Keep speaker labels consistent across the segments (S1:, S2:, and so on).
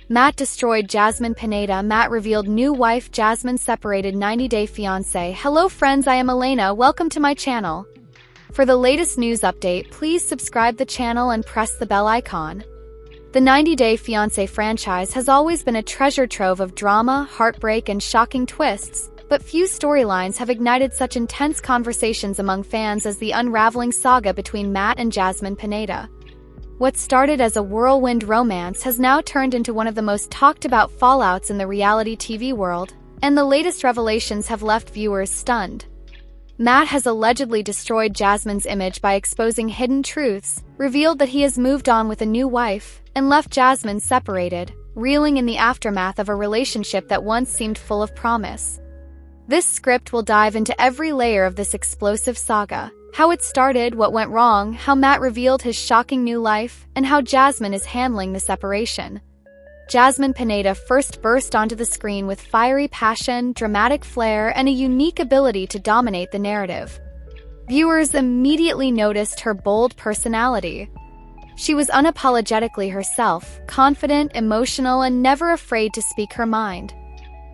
S1: Matt destroyed Jasmine Pineda. Matt revealed new wife. Jasmine separated 90-day fiancé. Hello friends, I am Elena. Welcome to my channel. For the latest news update, please subscribe the channel and press the bell icon. The 90-day fiancé franchise has always been a treasure trove of drama, heartbreak, and shocking twists, but few storylines have ignited such intense conversations among fans as the unraveling saga between Matt and Jasmine Pineda. What started as a whirlwind romance has now turned into one of the most talked-about fallouts in the reality TV world, and the latest revelations have left viewers stunned. Matt has allegedly destroyed Jasmine's image by exposing hidden truths, revealed that he has moved on with a new wife, and left Jasmine separated, reeling in the aftermath of a relationship that once seemed full of promise. This script will dive into every layer of this explosive saga. How it started, what went wrong, how Matt revealed his shocking new life, and how Jasmine is handling the separation. Jasmine Pineda first burst onto the screen with fiery passion, dramatic flair, and a unique ability to dominate the narrative. Viewers immediately noticed her bold personality. She was unapologetically herself, confident, emotional, and never afraid to speak her mind.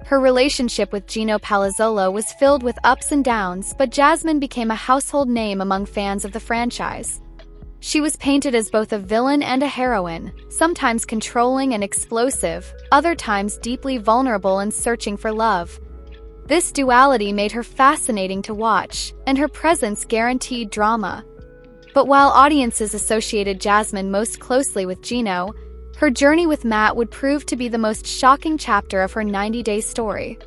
S1: Her relationship with Gino Palazzolo was filled with ups and downs, but Jasmine became a household name among fans of the franchise. She was painted as both a villain and a heroine, sometimes controlling and explosive, other times deeply vulnerable and searching for love. This duality made her fascinating to watch, and her presence guaranteed drama. But while audiences associated Jasmine most closely with Gino, her journey with Matt would prove to be the most shocking chapter of her 90-day story.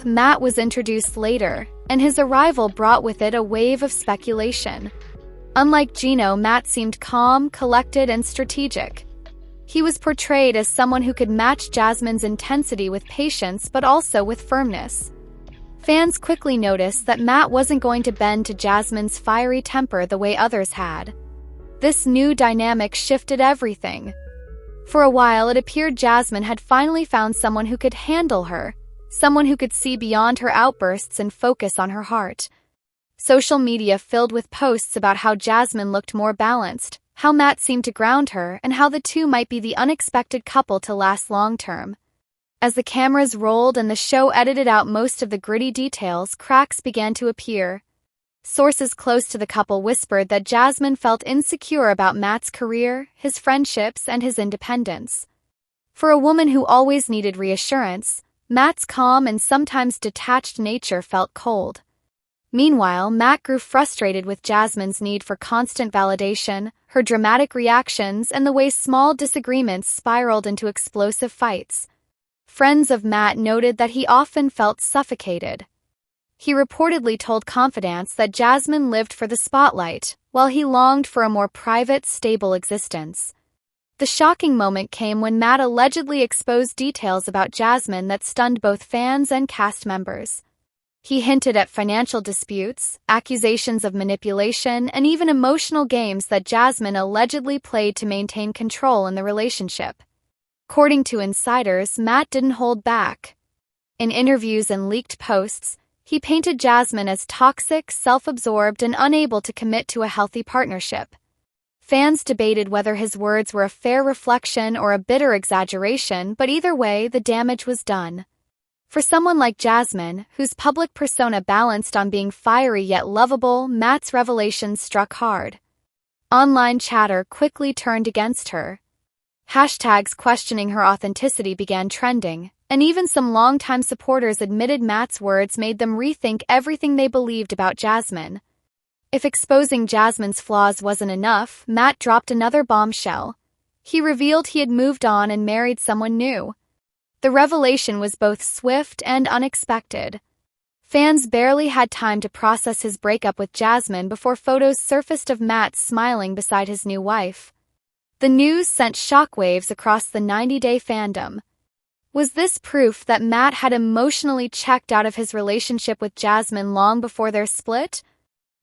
S1: Matt was introduced later, and his arrival brought with it a wave of speculation. Unlike Gino, Matt seemed calm, collected, and strategic. He was portrayed as someone who could match Jasmine's intensity with patience but also with firmness. Fans quickly noticed that Matt wasn't going to bend to Jasmine's fiery temper the way others had. This new dynamic shifted everything. For a while, it appeared Jasmine had finally found someone who could handle her, someone who could see beyond her outbursts and focus on her heart. Social media filled with posts about how Jasmine looked more balanced, how Matt seemed to ground her, and how the two might be the unexpected couple to last long-term. As the cameras rolled and the show edited out most of the gritty details, cracks began to appear. Sources close to the couple whispered that Jasmine felt insecure about Matt's career, his friendships, and his independence. For a woman who always needed reassurance, Matt's calm and sometimes detached nature felt cold. Meanwhile, Matt grew frustrated with Jasmine's need for constant validation, her dramatic reactions, and the way small disagreements spiraled into explosive fights. Friends of Matt noted that he often felt suffocated. He reportedly told Confidants that Jasmine lived for the spotlight, while he longed for a more private, stable existence. The shocking moment came when Matt allegedly exposed details about Jasmine that stunned both fans and cast members. He hinted at financial disputes, accusations of manipulation, and even emotional games that Jasmine allegedly played to maintain control in the relationship. According to insiders, Matt didn't hold back. In interviews and leaked posts, he painted Jasmine as toxic, self-absorbed, and unable to commit to a healthy partnership. Fans debated whether his words were a fair reflection or a bitter exaggeration, but either way, the damage was done. For someone like Jasmine, whose public persona balanced on being fiery yet lovable, Matt's revelations struck hard. Online chatter quickly turned against her. Hashtags questioning her authenticity began trending, and even some longtime supporters admitted Matt's words made them rethink everything they believed about Jasmine. If exposing Jasmine's flaws wasn't enough, Matt dropped another bombshell. He revealed he had moved on and married someone new. The revelation was both swift and unexpected. Fans barely had time to process his breakup with Jasmine before photos surfaced of Matt smiling beside his new wife. The news sent shockwaves across the 90-day fandom. Was this proof that Matt had emotionally checked out of his relationship with Jasmine long before their split?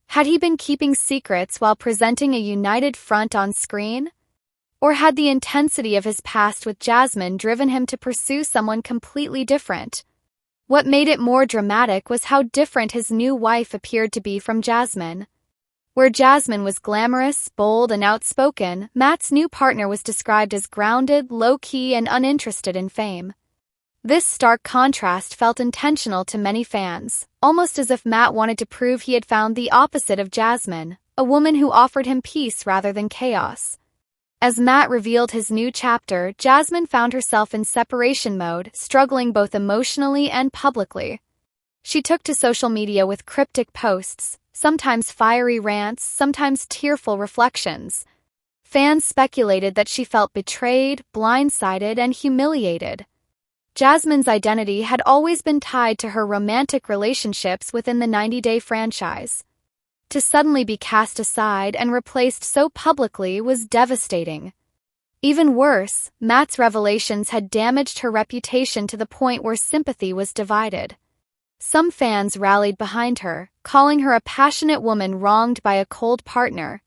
S1: Had he been keeping secrets while presenting a united front on screen? Or had the intensity of his past with Jasmine driven him to pursue someone completely different? What made it more dramatic was how different his new wife appeared to be from Jasmine. Where Jasmine was glamorous, bold, and outspoken, Matt's new partner was described as grounded, low-key, and uninterested in fame. This stark contrast felt intentional to many fans, almost as if Matt wanted to prove he had found the opposite of Jasmine, a woman who offered him peace rather than chaos. As Matt revealed his new chapter, Jasmine found herself in separation mode, struggling both emotionally and publicly. She took to social media with cryptic posts, sometimes fiery rants, sometimes tearful reflections. Fans speculated that she felt betrayed, blindsided, and humiliated. Jasmine's identity had always been tied to her romantic relationships within the 90 Day franchise. To suddenly be cast aside and replaced so publicly was devastating. Even worse, Matt's revelations had damaged her reputation to the point where sympathy was divided. Some fans rallied behind her, calling her a passionate woman wronged by a cold partner.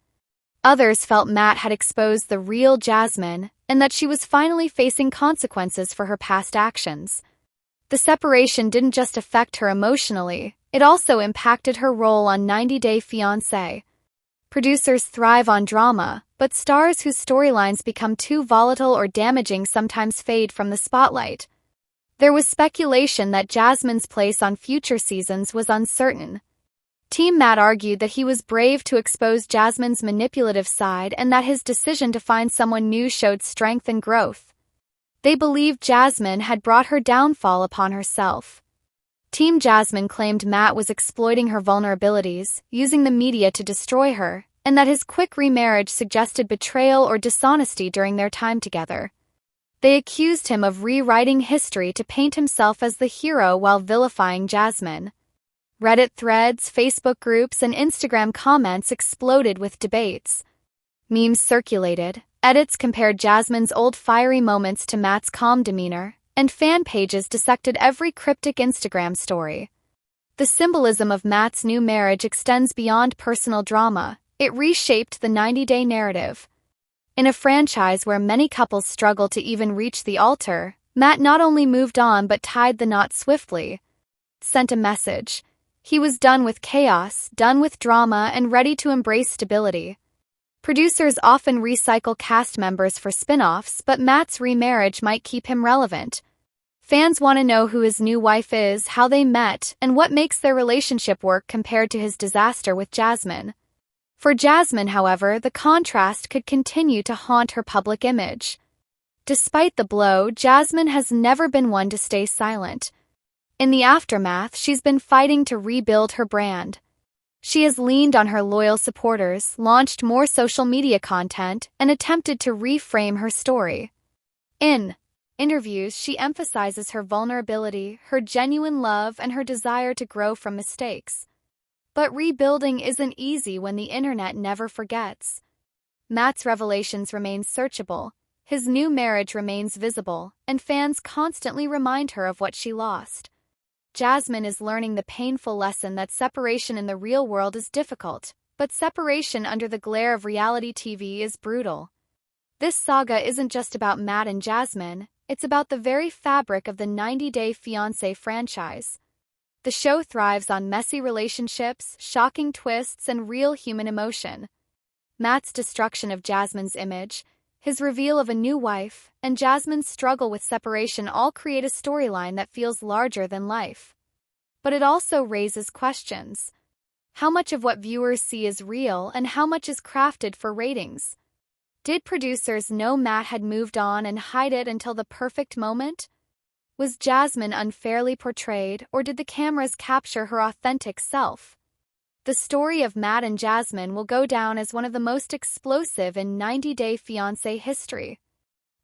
S1: Others felt Matt had exposed the real Jasmine, and that she was finally facing consequences for her past actions. The separation didn't just affect her emotionally, it also impacted her role on 90 Day Fiancé. Producers thrive on drama, but stars whose storylines become too volatile or damaging sometimes fade from the spotlight. There was speculation that Jasmine's place on future seasons was uncertain. Team Matt argued that he was brave to expose Jasmine's manipulative side and that his decision to find someone new showed strength and growth. They believed Jasmine had brought her downfall upon herself. Team Jasmine claimed Matt was exploiting her vulnerabilities, using the media to destroy her, and that his quick remarriage suggested betrayal or dishonesty during their time together. They accused him of rewriting history to paint himself as the hero while vilifying Jasmine. Reddit threads, Facebook groups, and Instagram comments exploded with debates. Memes circulated, edits compared Jasmine's old fiery moments to Matt's calm demeanor, and fan pages dissected every cryptic Instagram story. The symbolism of Matt's new marriage extends beyond personal drama. It reshaped the 90 Day narrative. In a franchise where many couples struggle to even reach the altar, Matt not only moved on but tied the knot swiftly. Sent a message. He was done with chaos, done with drama, and ready to embrace stability. Producers often recycle cast members for spin-offs, but Matt's remarriage might keep him relevant. Fans want to know who his new wife is, how they met, and what makes their relationship work compared to his disaster with Jasmine. For Jasmine, however, the contrast could continue to haunt her public image. Despite the blow, Jasmine has never been one to stay silent. In the aftermath, she's been fighting to rebuild her brand. She has leaned on her loyal supporters, launched more social media content, and attempted to reframe her story. In interviews, she emphasizes her vulnerability, her genuine love, and her desire to grow from mistakes. But rebuilding isn't easy when the internet never forgets. Matt's revelations remain searchable, his new marriage remains visible, and fans constantly remind her of what she lost. Jasmine is learning the painful lesson that separation in the real world is difficult, but separation under the glare of reality TV is brutal. This saga isn't just about Matt and Jasmine, it's about the very fabric of the 90 Day Fiancé franchise. The show thrives on messy relationships, shocking twists, and real human emotion. Matt's destruction of Jasmine's image, his reveal of a new wife, and Jasmine's struggle with separation all create a storyline that feels larger than life. But it also raises questions. How much of what viewers see is real and how much is crafted for ratings? Did producers know Matt had moved on and hide it until the perfect moment? Was Jasmine unfairly portrayed, or did the cameras capture her authentic self? The story of Matt and Jasmine will go down as one of the most explosive in 90 Day Fiancé history.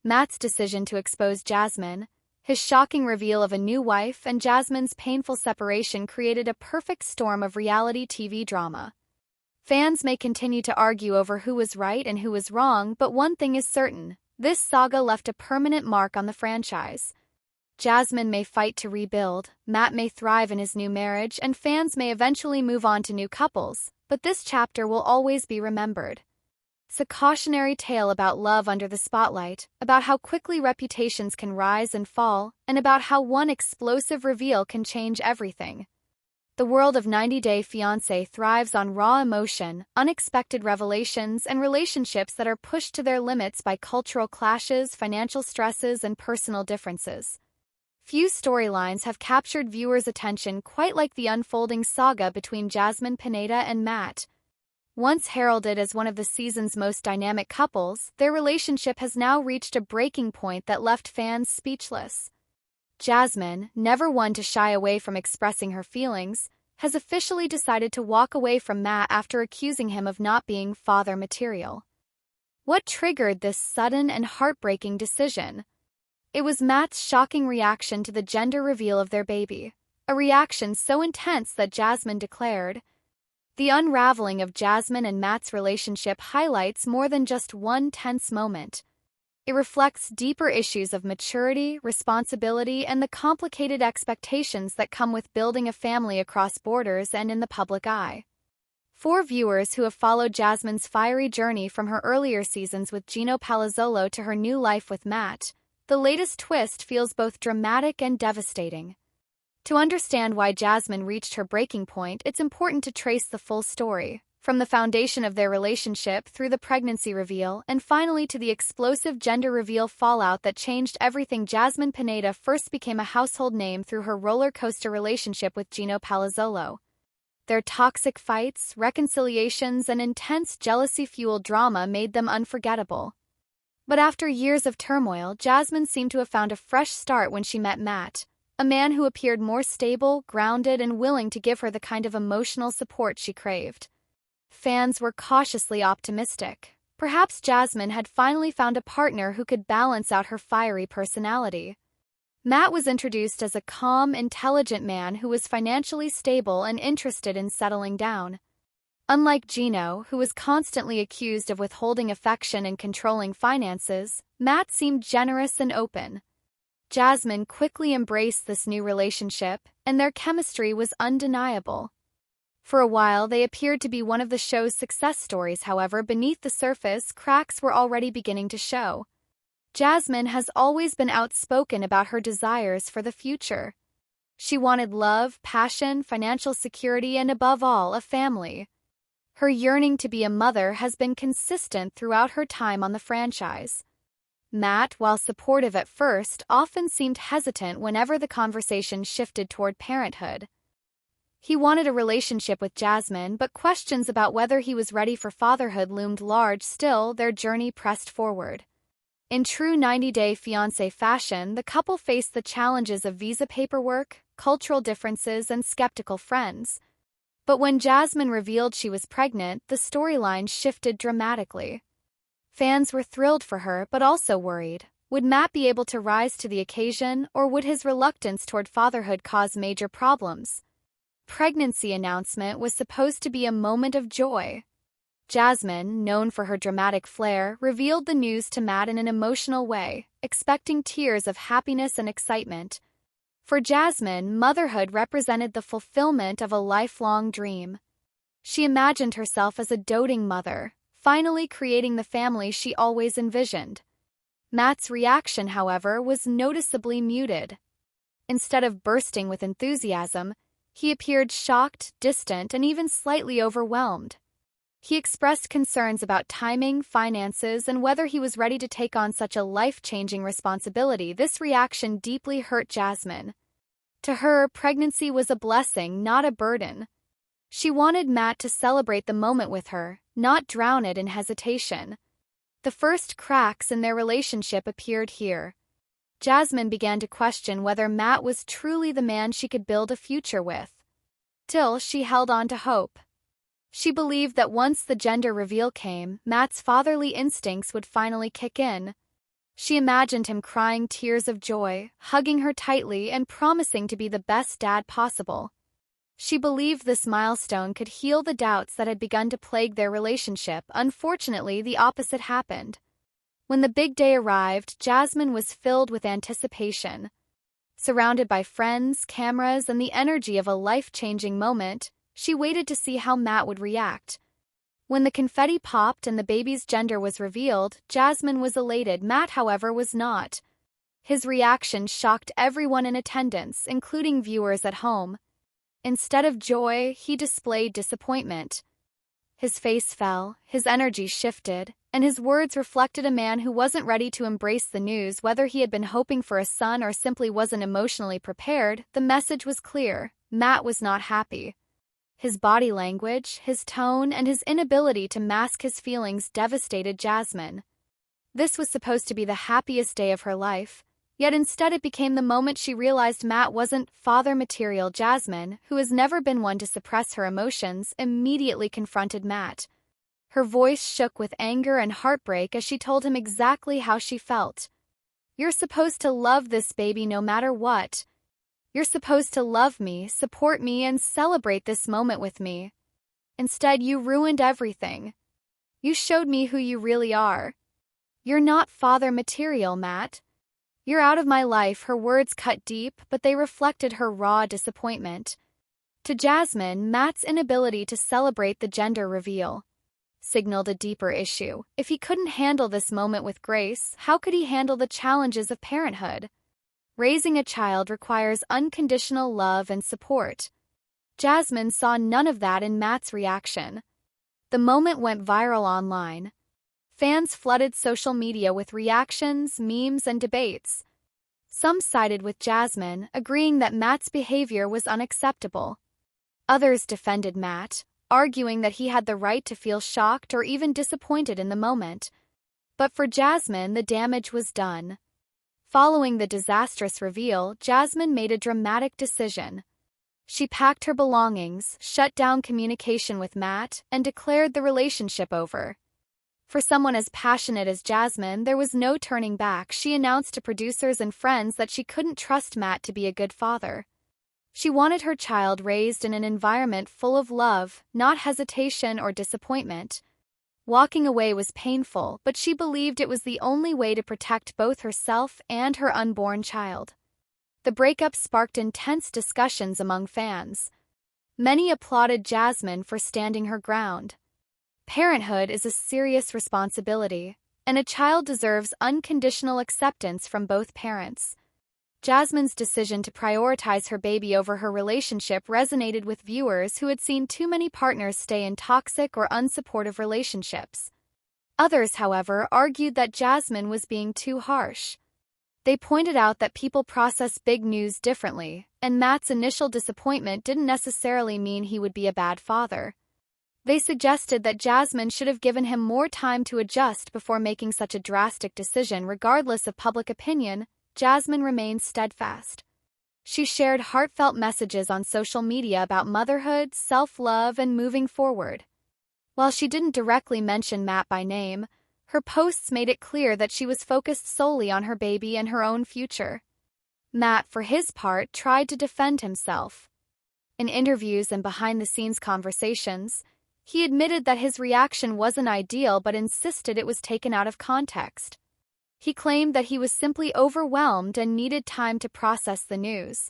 S1: Matt's decision to expose Jasmine, his shocking reveal of a new wife, and Jasmine's painful separation created a perfect storm of reality TV drama. Fans may continue to argue over who was right and who was wrong, but one thing is certain: this saga left a permanent mark on the franchise. Jasmine may fight to rebuild, Matt may thrive in his new marriage, and fans may eventually move on to new couples, but this chapter will always be remembered. It's a cautionary tale about love under the spotlight, about how quickly reputations can rise and fall, and about how one explosive reveal can change everything. The world of 90 Day Fiancé thrives on raw emotion, unexpected revelations, and relationships that are pushed to their limits by cultural clashes, financial stresses, and personal differences. Few storylines have captured viewers' attention quite like the unfolding saga between Jasmine Pineda and Matt. Once heralded as one of the season's most dynamic couples, their relationship has now reached a breaking point that left fans speechless. Jasmine, never one to shy away from expressing her feelings, has officially decided to walk away from Matt after accusing him of not being father material. What triggered this sudden and heartbreaking decision? It was Matt's shocking reaction to the gender reveal of their baby, a reaction so intense that Jasmine declared, "The unraveling of Jasmine and Matt's relationship highlights more than just one tense moment. It reflects deeper issues of maturity, responsibility, and the complicated expectations that come with building a family across borders and in the public eye." For viewers who have followed Jasmine's fiery journey from her earlier seasons with Gino Palazzolo to her new life with Matt, the latest twist feels both dramatic and devastating. To understand why Jasmine reached her breaking point, it's important to trace the full story, from the foundation of their relationship through the pregnancy reveal and finally to the explosive gender reveal fallout that changed everything. Jasmine Pineda first became a household name through her roller coaster relationship with Gino Palazzolo. Their toxic fights, reconciliations, and intense jealousy-fueled drama made them unforgettable. But after years of turmoil, Jasmine seemed to have found a fresh start when she met Matt, a man who appeared more stable, grounded, and willing to give her the kind of emotional support she craved. Fans were cautiously optimistic. Perhaps Jasmine had finally found a partner who could balance out her fiery personality. Matt was introduced as a calm, intelligent man who was financially stable and interested in settling down. Unlike Gino, who was constantly accused of withholding affection and controlling finances, Matt seemed generous and open. Jasmine quickly embraced this new relationship, and their chemistry was undeniable. For a while, they appeared to be one of the show's success stories. However, beneath the surface, cracks were already beginning to show. Jasmine has always been outspoken about her desires for the future. She wanted love, passion, financial security, and above all, a family. Her yearning to be a mother has been consistent throughout her time on the franchise. Matt, while supportive at first, often seemed hesitant whenever the conversation shifted toward parenthood. He wanted a relationship with Jasmine, but questions about whether he was ready for fatherhood loomed large. Still, their journey pressed forward. In true 90 Day Fiancé fashion, the couple faced the challenges of visa paperwork, cultural differences, and skeptical friends. But when Jasmine revealed she was pregnant, the storyline shifted dramatically. Fans were thrilled for her, but also worried. Would Matt be able to rise to the occasion, or would his reluctance toward fatherhood cause major problems? Pregnancy announcement was supposed to be a moment of joy. Jasmine, known for her dramatic flair, revealed the news to Matt in an emotional way, expecting tears of happiness and excitement. For Jasmine, motherhood represented the fulfillment of a lifelong dream. She imagined herself as a doting mother, finally creating the family she always envisioned. Matt's reaction, however, was noticeably muted. Instead of bursting with enthusiasm, he appeared shocked, distant, and even slightly overwhelmed. He expressed concerns about timing, finances, and whether he was ready to take on such a life-changing responsibility. This reaction deeply hurt Jasmine. To her, pregnancy was a blessing, not a burden. She wanted Matt to celebrate the moment with her, not drown it in hesitation. The first cracks in their relationship appeared here. Jasmine began to question whether Matt was truly the man she could build a future with. Still, she held on to hope. She believed that once the gender reveal came, Matt's fatherly instincts would finally kick in. She imagined him crying tears of joy, hugging her tightly, and promising to be the best dad possible. She believed this milestone could heal the doubts that had begun to plague their relationship. Unfortunately, the opposite happened. When the big day arrived, Jasmine was filled with anticipation. Surrounded by friends, cameras, and the energy of a life-changing moment, she waited to see how Matt would react. When the confetti popped and the baby's gender was revealed, Jasmine was elated. Matt, however, was not. His reaction shocked everyone in attendance, including viewers at home. Instead of joy, he displayed disappointment. His face fell, his energy shifted, and his words reflected a man who wasn't ready to embrace the news. Whether he had been hoping for a son or simply wasn't emotionally prepared, the message was clear: Matt was not happy. His body language, his tone, and his inability to mask his feelings devastated Jasmine. This was supposed to be the happiest day of her life, yet instead it became the moment she realized Matt wasn't father material. Jasmine, who has never been one to suppress her emotions, immediately confronted Matt. Her voice shook with anger and heartbreak as she told him exactly how she felt. "You're supposed to love this baby no matter what. You're supposed to love me, support me, and celebrate this moment with me. Instead, you ruined everything. You showed me who you really are. You're not father material, Matt. You're out of my life." Her words cut deep, but they reflected her raw disappointment. To Jasmine, Matt's inability to celebrate the gender reveal signaled a deeper issue. If he couldn't handle this moment with grace, how could he handle the challenges of parenthood? Raising a child requires unconditional love and support. Jasmine saw none of that in Matt's reaction. The moment went viral online. Fans flooded social media with reactions, memes, and debates. Some sided with Jasmine, agreeing that Matt's behavior was unacceptable. Others defended Matt, arguing that he had the right to feel shocked or even disappointed in the moment. But for Jasmine, the damage was done. Following the disastrous reveal, Jasmine made a dramatic decision. She packed her belongings, shut down communication with Matt, and declared the relationship over. For someone as passionate as Jasmine, there was no turning back. She announced to producers and friends that she couldn't trust Matt to be a good father. She wanted her child raised in an environment full of love, not hesitation or disappointment. Walking away was painful, but she believed it was the only way to protect both herself and her unborn child. The breakup sparked intense discussions among fans. Many applauded Jasmine for standing her ground. Parenthood is a serious responsibility, and a child deserves unconditional acceptance from both parents. Jasmine's decision to prioritize her baby over her relationship resonated with viewers who had seen too many partners stay in toxic or unsupportive relationships. Others, however, argued that Jasmine was being too harsh. They pointed out that people process big news differently, and Matt's initial disappointment didn't necessarily mean he would be a bad father. They suggested that Jasmine should have given him more time to adjust before making such a drastic decision. Regardless of public opinion, Jasmine remained steadfast. She shared heartfelt messages on social media about motherhood, self-love, and moving forward. While she didn't directly mention Matt by name, her posts made it clear that she was focused solely on her baby and her own future. Matt, for his part, tried to defend himself. In interviews and behind-the-scenes conversations, he admitted that his reaction wasn't ideal but insisted it was taken out of context. He claimed that he was simply overwhelmed and needed time to process the news.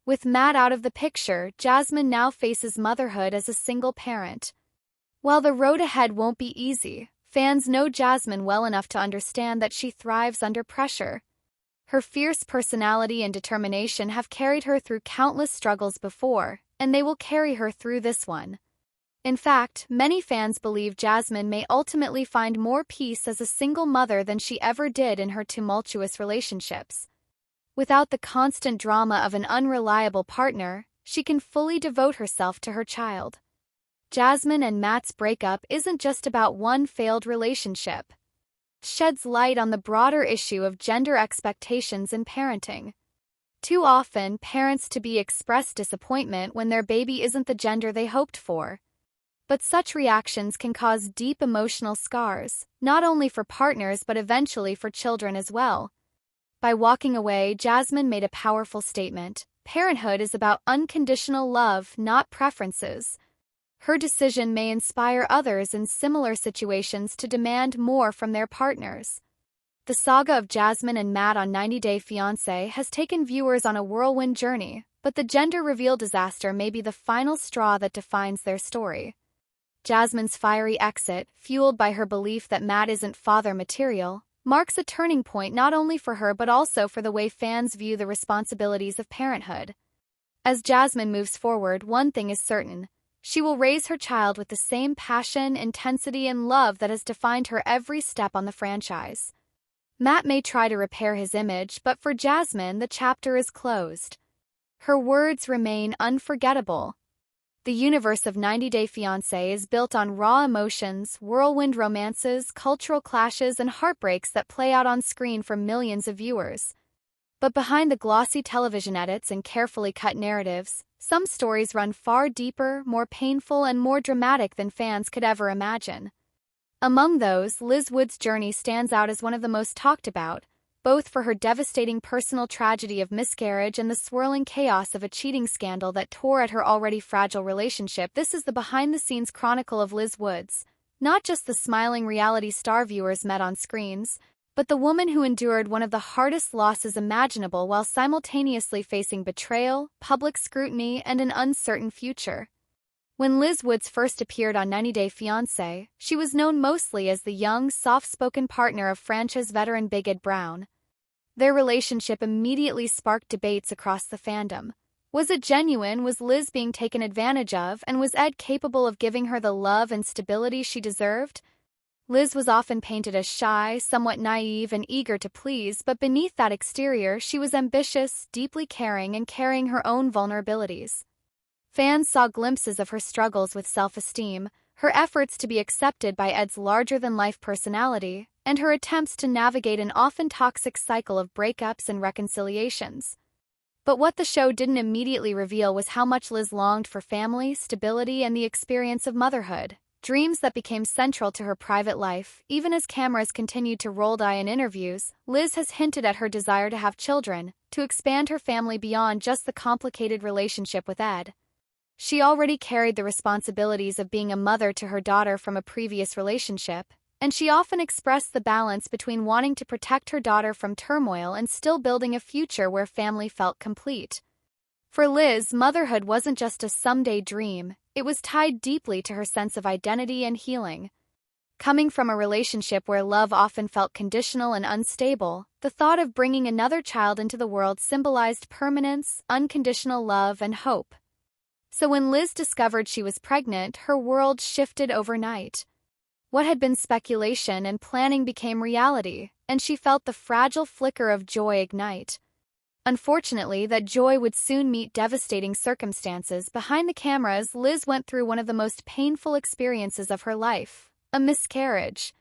S1: With Matt out of the picture, Jasmine now faces motherhood as a single parent. While the road ahead won't be easy, fans know Jasmine well enough to understand that she thrives under pressure. Her fierce personality and determination have carried her through countless struggles before, and they will carry her through this one. In fact, many fans believe Jasmine may ultimately find more peace as a single mother than she ever did in her tumultuous relationships. Without the constant drama of an unreliable partner, she can fully devote herself to her child. Jasmine and Matt's breakup isn't just about one failed relationship. It sheds light on the broader issue of gender expectations in parenting. Too often, parents-to-be express disappointment when their baby isn't the gender they hoped for. But such reactions can cause deep emotional scars, not only for partners but eventually for children as well. By walking away, Jasmine made a powerful statement. Parenthood is about unconditional love, not preferences. Her decision may inspire others in similar situations to demand more from their partners. The saga of Jasmine and Matt on 90 Day Fiancé has taken viewers on a whirlwind journey, but the gender reveal disaster may be the final straw that defines their story. Jasmine's fiery exit, fueled by her belief that Matt isn't father material, marks a turning point not only for her but also for the way fans view the responsibilities of parenthood. As Jasmine moves forward, one thing is certain. She will raise her child with the same passion, intensity, and love that has defined her every step on the franchise. Matt may try to repair his image, but for Jasmine, the chapter is closed. Her words remain unforgettable. The universe of 90 Day Fiancé is built on raw emotions, whirlwind romances, cultural clashes, and heartbreaks that play out on screen for millions of viewers. But behind the glossy television edits and carefully cut narratives, some stories run far deeper, more painful, and more dramatic than fans could ever imagine. Among those, Liz Wood's journey stands out as one of the most talked about, both for her devastating personal tragedy of miscarriage and the swirling chaos of a cheating scandal that tore at her already fragile relationship. This is the behind-the-scenes chronicle of Liz Wood's, not just the smiling reality star viewers met on screens, but the woman who endured one of the hardest losses imaginable while simultaneously facing betrayal, public scrutiny, and an uncertain future. When Liz Wood first appeared on 90 Day Fiancé, she was known mostly as the young, soft-spoken partner of franchise veteran Big Ed Brown. Their relationship immediately sparked debates across the fandom. Was it genuine? Was Liz being taken advantage of? And was Ed capable of giving her the love and stability she deserved? Liz was often painted as shy, somewhat naive, and eager to please, but beneath that exterior, she was ambitious, deeply caring, and carrying her own vulnerabilities. Fans saw glimpses of her struggles with self-esteem, her efforts to be accepted by Ed's larger-than-life personality, and her attempts to navigate an often toxic cycle of breakups and reconciliations. But what the show didn't immediately reveal was how much Liz longed for family, stability, and the experience of motherhood, dreams that became central to her private life. Even as cameras continued to roll by in interviews, Liz has hinted at her desire to have children, to expand her family beyond just the complicated relationship with Ed. She already carried the responsibilities of being a mother to her daughter from a previous relationship, and she often expressed the balance between wanting to protect her daughter from turmoil and still building a future where family felt complete. For Liz, motherhood wasn't just a someday dream, it was tied deeply to her sense of identity and healing. Coming from a relationship where love often felt conditional and unstable, the thought of bringing another child into the world symbolized permanence, unconditional love, and hope. So when Liz discovered she was pregnant, her world shifted overnight. What had been speculation and planning became reality, and she felt the fragile flicker of joy ignite. Unfortunately, that joy would soon meet devastating circumstances. Behind the cameras, Liz went through one of the most painful experiences of her life, a miscarriage.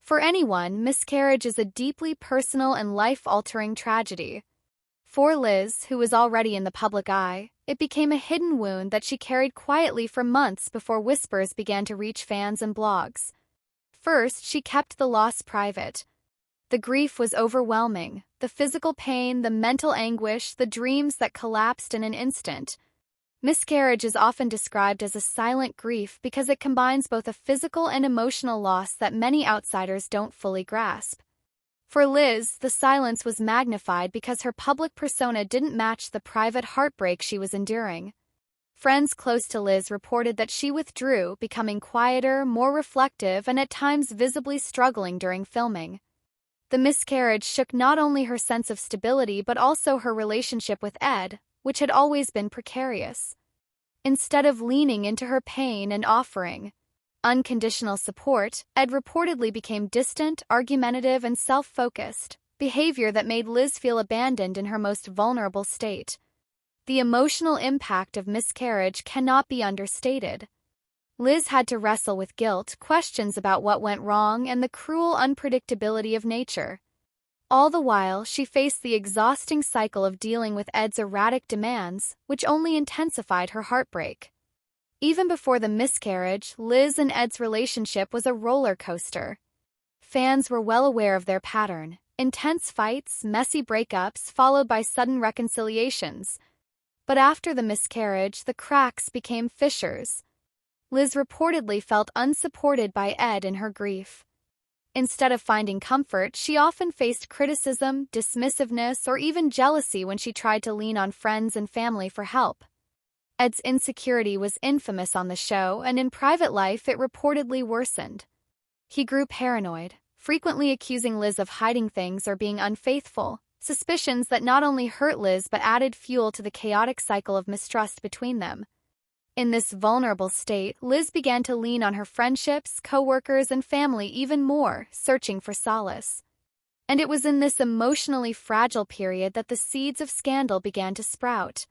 S1: For anyone, miscarriage is a deeply personal and life-altering tragedy. For Liz, who was already in the public eye, it became a hidden wound that she carried quietly for months before whispers began to reach fans and blogs. First, she kept the loss private. The grief was overwhelming, the physical pain, the mental anguish, the dreams that collapsed in an instant. Miscarriage is often described as a silent grief because it combines both a physical and emotional loss that many outsiders don't fully grasp. For Liz, the silence was magnified because her public persona didn't match the private heartbreak she was enduring. Friends close to Liz reported that she withdrew, becoming quieter, more reflective, and at times visibly struggling during filming. The miscarriage shook not only her sense of stability but also her relationship with Ed, which had always been precarious. Instead of leaning into her pain and offering unconditional support, Ed reportedly became distant, argumentative, and self-focused, behavior that made Liz feel abandoned in her most vulnerable state. The emotional impact of miscarriage cannot be understated. Liz had to wrestle with guilt, questions about what went wrong, and the cruel unpredictability of nature. All the while, she faced the exhausting cycle of dealing with Ed's erratic demands, which only intensified her heartbreak. Even before the miscarriage, Liz and Ed's relationship was a roller coaster. Fans were well aware of their pattern: intense fights, messy breakups, followed by sudden reconciliations. But after the miscarriage, the cracks became fissures. Liz reportedly felt unsupported by Ed in her grief. Instead of finding comfort, she often faced criticism, dismissiveness, or even jealousy when she tried to lean on friends and family for help. Ed's insecurity was infamous on the show, and in private life it reportedly worsened. He grew paranoid, frequently accusing Liz of hiding things or being unfaithful, suspicions that not only hurt Liz but added fuel to the chaotic cycle of mistrust between them. In this vulnerable state, Liz began to lean on her friendships, co-workers, and family even more, searching for solace. And it was in this emotionally fragile period that the seeds of scandal began to sprout.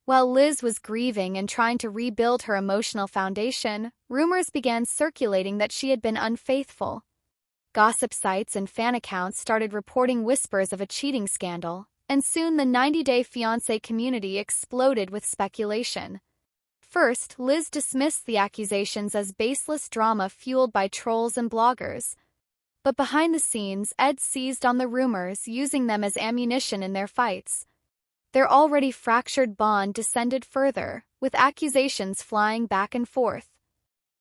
S1: While Liz was grieving and trying to rebuild her emotional foundation, rumors began circulating that she had been unfaithful. Gossip sites and fan accounts started reporting whispers of a cheating scandal, and soon the 90-Day Fiancé community exploded with speculation. First, Liz dismissed the accusations as baseless drama fueled by trolls and bloggers. But behind the scenes, Ed seized on the rumors, using them as ammunition in their fights. Their already fractured bond descended further, with accusations flying back and forth.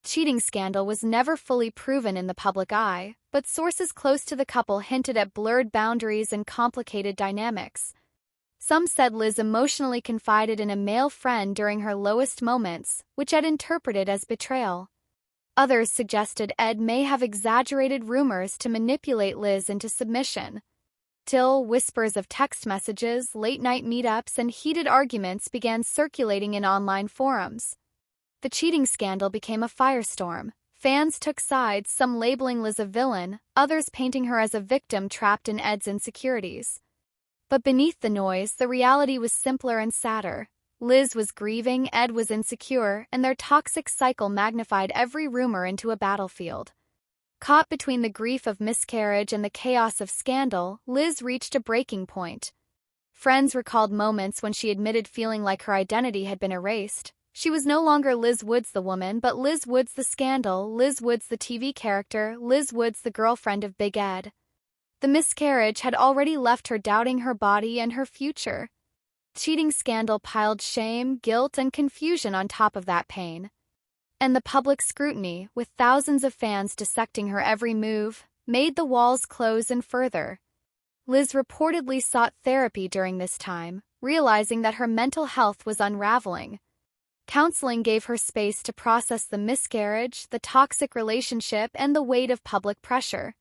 S1: Cheating scandal was never fully proven in the public eye, but sources close to the couple hinted at blurred boundaries and complicated dynamics. Some said Liz emotionally confided in a male friend during her lowest moments, which Ed interpreted as betrayal. Others suggested Ed may have exaggerated rumors to manipulate Liz into submission. Till whispers of text messages, late-night meetups, and heated arguments began circulating in online forums. The cheating scandal became a firestorm. Fans took sides, some labeling Liz a villain, others painting her as a victim trapped in Ed's insecurities. But beneath the noise, the reality was simpler and sadder. Liz was grieving, Ed was insecure, and their toxic cycle magnified every rumor into a battlefield. Caught between the grief of miscarriage and the chaos of scandal, Liz reached a breaking point. Friends recalled moments when she admitted feeling like her identity had been erased. She was no longer Liz Woods the woman, but Liz Woods the scandal, Liz Woods the TV character, Liz Woods the girlfriend of Big Ed. The miscarriage had already left her doubting her body and her future. Cheating scandal piled shame, guilt, and confusion on top of that pain. And the public scrutiny, with thousands of fans dissecting her every move, made the walls close and further. Liz reportedly sought therapy during this time, realizing that her mental health was unraveling. Counseling gave her space to process the miscarriage, the toxic relationship, and the weight of public pressure.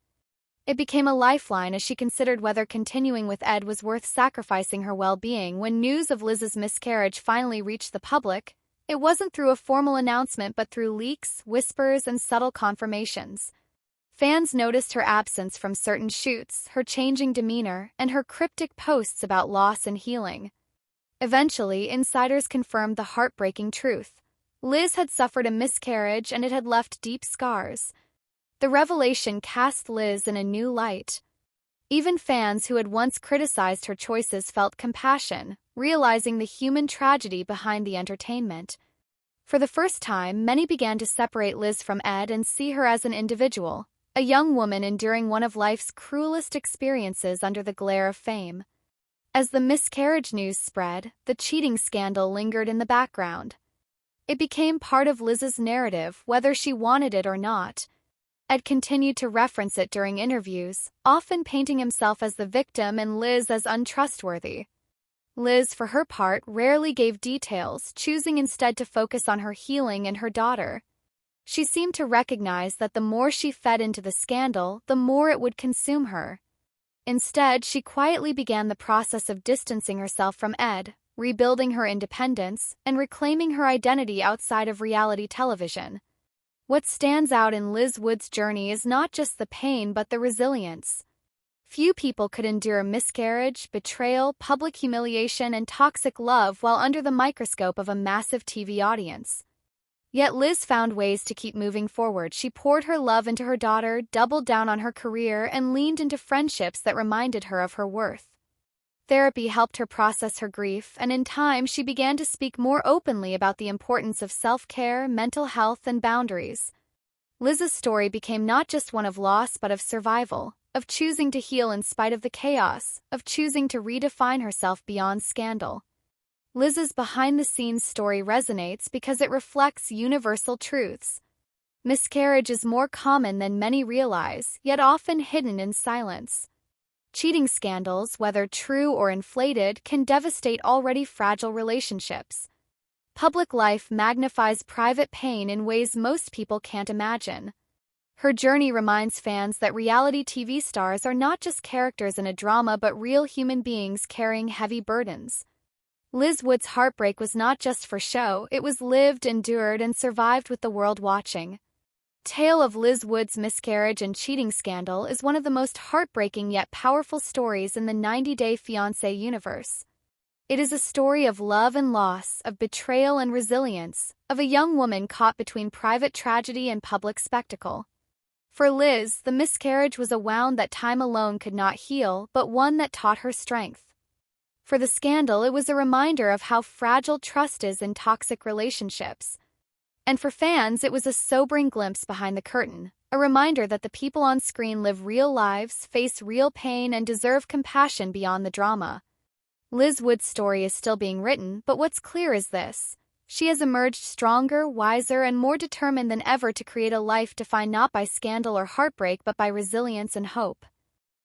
S1: It became a lifeline as she considered whether continuing with Ed was worth sacrificing her well-being. When news of Liz's miscarriage finally reached the public, it wasn't through a formal announcement but through leaks, whispers, and subtle confirmations. Fans noticed her absence from certain shoots, her changing demeanor, and her cryptic posts about loss and healing. Eventually, insiders confirmed the heartbreaking truth. Liz had suffered a miscarriage and it had left deep scars. The revelation cast Liz in a new light. Even fans who had once criticized her choices felt compassion, realizing the human tragedy behind the entertainment. For the first time, many began to separate Liz from Ed and see her as an individual, a young woman enduring one of life's cruelest experiences under the glare of fame. As the miscarriage news spread, the cheating scandal lingered in the background. It became part of Liz's narrative, whether she wanted it or not. Ed continued to reference it during interviews, often painting himself as the victim and Liz as untrustworthy. Liz, for her part, rarely gave details, choosing instead to focus on her healing and her daughter. She seemed to recognize that the more she fed into the scandal, the more it would consume her. Instead, she quietly began the process of distancing herself from Ed, rebuilding her independence, and reclaiming her identity outside of reality television. What stands out in Liz Wood's journey is not just the pain but the resilience. Few people could endure miscarriage, betrayal, public humiliation, and toxic love while under the microscope of a massive TV audience. Yet Liz found ways to keep moving forward. She poured her love into her daughter, doubled down on her career, and leaned into friendships that reminded her of her worth. Therapy helped her process her grief, and in time she began to speak more openly about the importance of self-care, mental health, and boundaries. Liz's story became not just one of loss but of survival, of choosing to heal in spite of the chaos, of choosing to redefine herself beyond scandal. Liz's behind-the-scenes story resonates because it reflects universal truths. Miscarriage is more common than many realize, yet often hidden in silence. Cheating scandals, whether true or inflated, can devastate already fragile relationships. Public life magnifies private pain in ways most people can't imagine. Her journey reminds fans that reality TV stars are not just characters in a drama but real human beings carrying heavy burdens. Liz Wood's heartbreak was not just for show, it was lived, endured, and survived with the world watching. Tale of Liz Wood's miscarriage and cheating scandal is one of the most heartbreaking yet powerful stories in the 90-Day Fiancé universe. It is a story of love and loss, of betrayal and resilience, of a young woman caught between private tragedy and public spectacle. For Liz, the miscarriage was a wound that time alone could not heal, but one that taught her strength. For the scandal, it was a reminder of how fragile trust is in toxic relationships. And for fans, it was a sobering glimpse behind the curtain, a reminder that the people on screen live real lives, face real pain, and deserve compassion beyond the drama. Liz Wood's story is still being written, but what's clear is this: she has emerged stronger, wiser, and more determined than ever to create a life defined not by scandal or heartbreak but by resilience and hope.